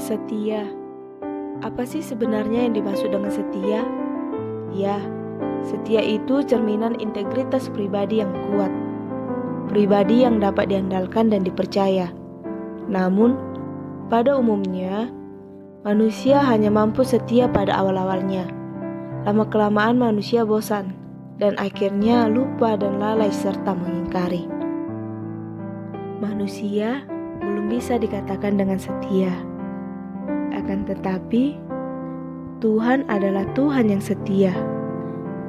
Setia. Apa sih sebenarnya yang dimaksud dengan setia? Ya, setia itu cerminan integritas pribadi yang kuat. Pribadi yang dapat diandalkan dan dipercaya. Namun, pada umumnya, manusia hanya mampu setia pada awal-awalnya. Lama-kelamaan manusia bosan, dan akhirnya lupa dan lalai serta mengingkari. Manusia belum bisa dikatakan dengan setia. Akan tetapi, Tuhan adalah Tuhan yang setia.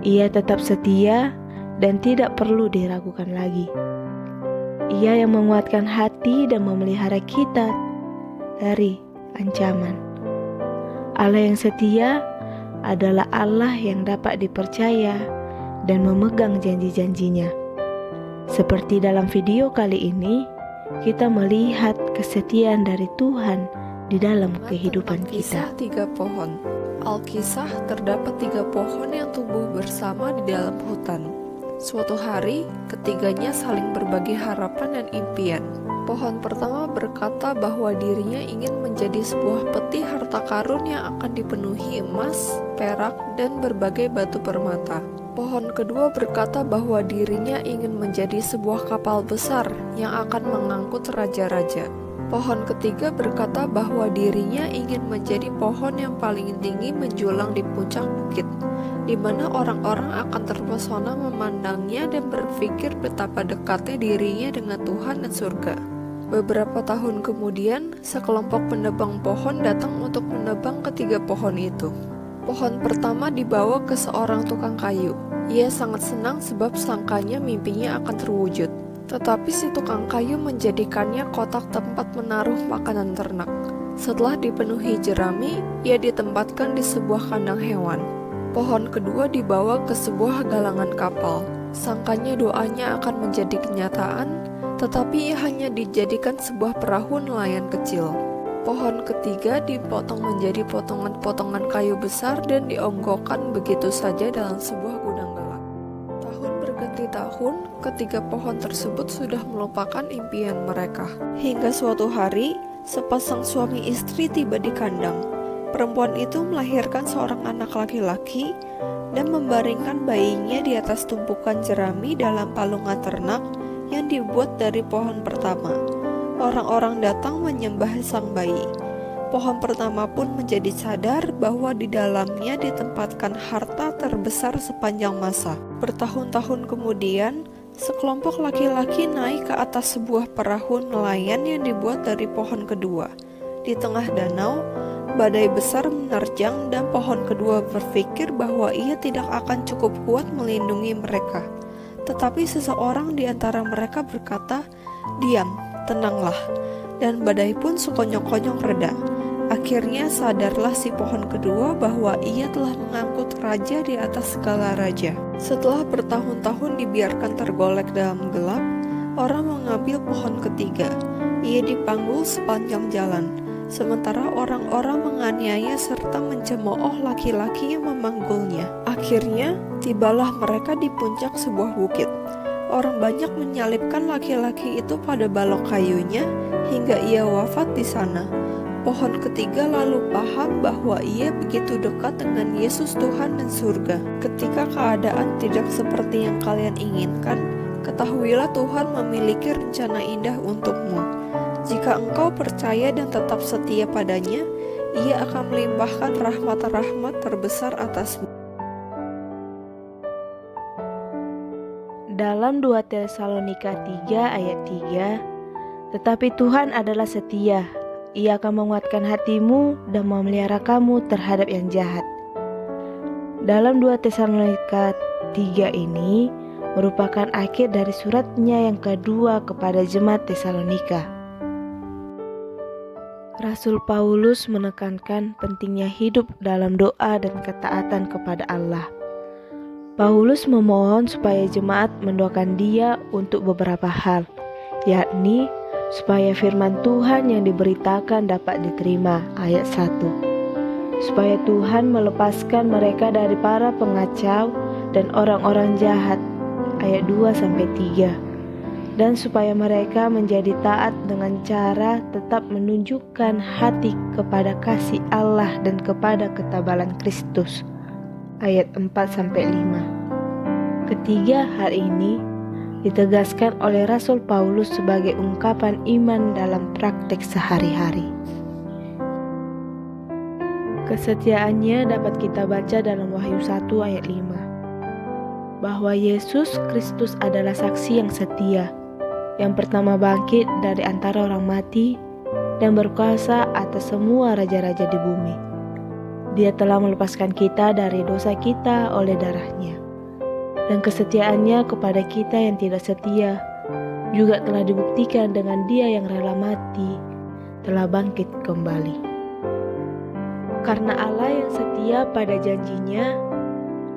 Ia tetap setia dan tidak perlu diragukan lagi. Ia yang menguatkan hati dan memelihara kita dari ancaman. Allah yang setia adalah Allah yang dapat dipercaya dan memegang janji-janjinya. Seperti dalam video kali ini, kita melihat kesetiaan dari Tuhan di dalam kehidupan kita. Kisah 3 pohon. Alkisah terdapat 3 pohon yang tumbuh bersama di dalam hutan. Suatu hari, ketiganya saling berbagi harapan dan impian. Pohon pertama berkata bahwa dirinya ingin menjadi sebuah peti harta karun yang akan dipenuhi emas, perak, dan berbagai batu permata. Pohon kedua berkata bahwa dirinya ingin menjadi sebuah kapal besar yang akan mengangkut raja-raja. Pohon ketiga berkata bahwa dirinya ingin menjadi pohon yang paling tinggi menjulang di puncak bukit, di mana orang-orang akan terpesona memandangnya dan berpikir betapa dekatnya dirinya dengan Tuhan dan surga. Beberapa tahun kemudian, sekelompok penebang pohon datang untuk menebang ketiga pohon itu. Pohon pertama dibawa ke seorang tukang kayu. Ia sangat senang sebab sangkanya mimpinya akan terwujud. Tetapi si tukang kayu menjadikannya kotak tempat menaruh makanan ternak. Setelah dipenuhi jerami, ia ditempatkan di sebuah kandang hewan. Pohon kedua dibawa ke sebuah galangan kapal. Sangkanya doanya akan menjadi kenyataan, tetapi ia hanya dijadikan sebuah perahu nelayan kecil. Pohon ketiga dipotong menjadi potongan-potongan kayu besar dan dionggokkan begitu saja dalam sebuah gudang gelap. Tahun berganti tahun, ketiga pohon tersebut sudah melupakan impian mereka. Hingga suatu hari, sepasang suami istri tiba di kandang. Perempuan itu melahirkan seorang anak laki-laki dan membaringkan bayinya di atas tumpukan jerami dalam palungan ternak yang dibuat dari pohon pertama. Orang-orang datang menyembah sang bayi. Pohon pertama pun menjadi sadar bahwa di dalamnya ditempatkan harta terbesar sepanjang masa. Bertahun-tahun kemudian, sekelompok laki-laki naik ke atas sebuah perahu nelayan yang dibuat dari pohon kedua. Di tengah danau, badai besar menerjang dan pohon kedua berpikir bahwa ia tidak akan cukup kuat melindungi mereka. Tetapi seseorang di antara mereka berkata, "Diam, tenanglah," dan badai pun sekonyong-konyong reda. Akhirnya sadarlah si pohon kedua bahwa ia telah mengangkut raja di atas segala raja. Setelah bertahun-tahun dibiarkan tergolek dalam gelap, orang mengambil pohon ketiga. Ia dipanggul sepanjang jalan, sementara orang-orang menganiaya serta mencemooh laki-laki yang memanggulnya. Akhirnya, tibalah mereka di puncak sebuah bukit. Orang banyak menyalibkan laki-laki itu pada balok kayunya hingga ia wafat di sana. Pohon ketiga lalu paham bahwa ia begitu dekat dengan Yesus Tuhan dan surga. Ketika keadaan tidak seperti yang kalian inginkan, ketahuilah Tuhan memiliki rencana indah untukmu. Jika engkau percaya dan tetap setia padanya, ia akan melimpahkan rahmat-rahmat terbesar atasmu. Dalam 2 Tesalonika 3 ayat 3, tetapi Tuhan adalah setia. Ia akan menguatkan hatimu dan memelihara kamu terhadap yang jahat. Dalam 2 Tesalonika 3 ini merupakan akhir dari suratnya yang kedua kepada jemaat Tesalonika. Rasul Paulus menekankan pentingnya hidup dalam doa dan ketaatan kepada Allah. Paulus memohon supaya jemaat mendoakan dia untuk beberapa hal, yakni supaya firman Tuhan yang diberitakan dapat diterima, ayat 1. Supaya Tuhan melepaskan mereka dari para pengacau dan orang-orang jahat, ayat 2-3. dan supaya mereka menjadi taat dengan cara tetap menunjukkan hati kepada kasih Allah dan kepada ketabalan Kristus. Ayat 4-5. Ketiga hal ini ditegaskan oleh Rasul Paulus sebagai ungkapan iman dalam praktek sehari-hari. Kesetiaannya dapat kita baca dalam Wahyu 1 ayat 5. Bahwa Yesus Kristus adalah saksi yang setia, yang pertama bangkit dari antara orang mati dan berkuasa atas semua raja-raja di bumi. Dia telah melepaskan kita dari dosa kita oleh darah-Nya. Dan kesetiaannya kepada kita yang tidak setia juga telah dibuktikan dengan Dia yang rela mati, telah bangkit kembali. Karena Allah yang setia pada janjinya,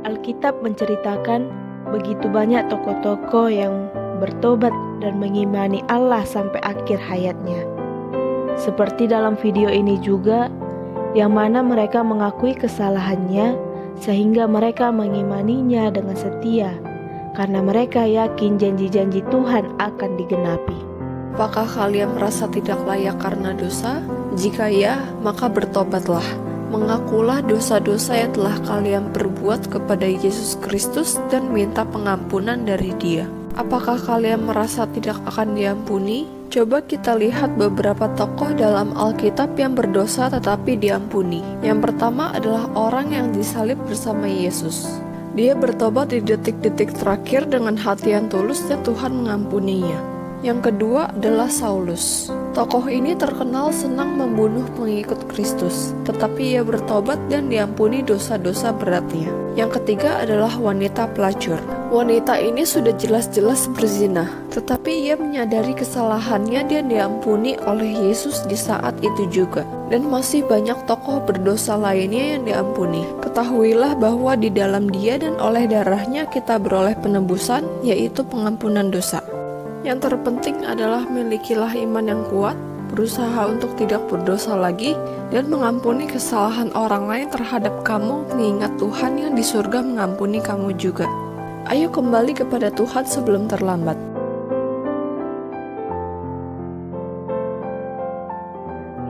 Alkitab menceritakan begitu banyak tokoh-tokoh yang bertobat dan mengimani Allah sampai akhir hayatnya. Seperti dalam video ini juga, yang mana mereka mengakui kesalahannya sehingga mereka mengimaninya dengan setia, karena mereka yakin janji-janji Tuhan akan digenapi. Apakah kalian merasa tidak layak karena dosa? Jika ya, maka bertobatlah. Mengakulah dosa-dosa yang telah kalian perbuat kepada Yesus Kristus dan minta pengampunan dari Dia. Apakah kalian merasa tidak akan diampuni? Coba kita lihat beberapa tokoh dalam Alkitab yang berdosa tetapi diampuni. Yang pertama adalah orang yang disalib bersama Yesus. Dia bertobat di detik-detik terakhir dengan hati yang tulus dan Tuhan mengampuninya. Yang kedua adalah Saulus. Tokoh ini terkenal senang membunuh pengikut Kristus, tetapi ia bertobat dan diampuni dosa-dosa beratnya. Yang ketiga adalah wanita pelacur. Wanita ini sudah jelas-jelas berzina, tetapi ia menyadari kesalahannya dan diampuni oleh Yesus di saat itu juga. Dan masih banyak tokoh berdosa lainnya yang diampuni. Ketahuilah bahwa di dalam Dia dan oleh darah-Nya kita beroleh penebusan, yaitu pengampunan dosa. Yang terpenting adalah milikilah iman yang kuat, berusaha untuk tidak berdosa lagi, dan mengampuni kesalahan orang lain terhadap kamu, mengingat Tuhan yang di surga mengampuni kamu juga. Ayo kembali kepada Tuhan sebelum terlambat.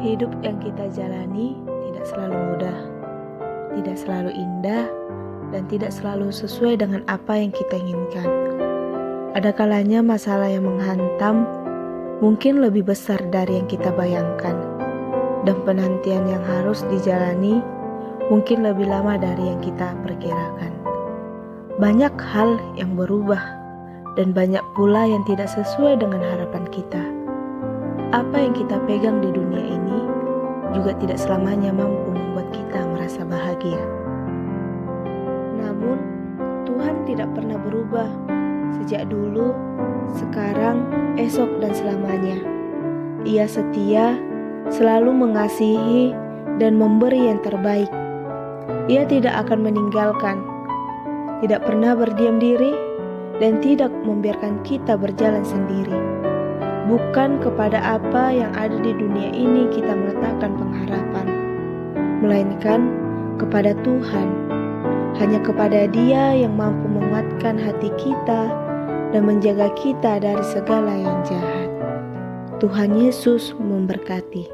Hidup yang kita jalani tidak selalu mudah, tidak selalu indah, dan tidak selalu sesuai dengan apa yang kita inginkan. Ada kalanya masalah yang menghantam mungkin lebih besar dari yang kita bayangkan, dan penantian yang harus dijalani mungkin lebih lama dari yang kita perkirakan. Banyak hal yang berubah, dan banyak pula yang tidak sesuai dengan harapan kita. Apa yang kita pegang di dunia ini juga tidak selamanya mampu membuat kita merasa bahagia. Namun, Tuhan tidak pernah berubah. Sejak dulu, sekarang, esok, dan selamanya. Ia setia, selalu mengasihi, dan memberi yang terbaik. Ia tidak akan meninggalkan, tidak pernah berdiam diri, dan tidak membiarkan kita berjalan sendiri. Bukan kepada apa yang ada di dunia ini kita meletakkan pengharapan, melainkan kepada Tuhan. Hanya kepada Dia yang mampu menguatkan hati kita dan menjaga kita dari segala yang jahat. Tuhan Yesus memberkati.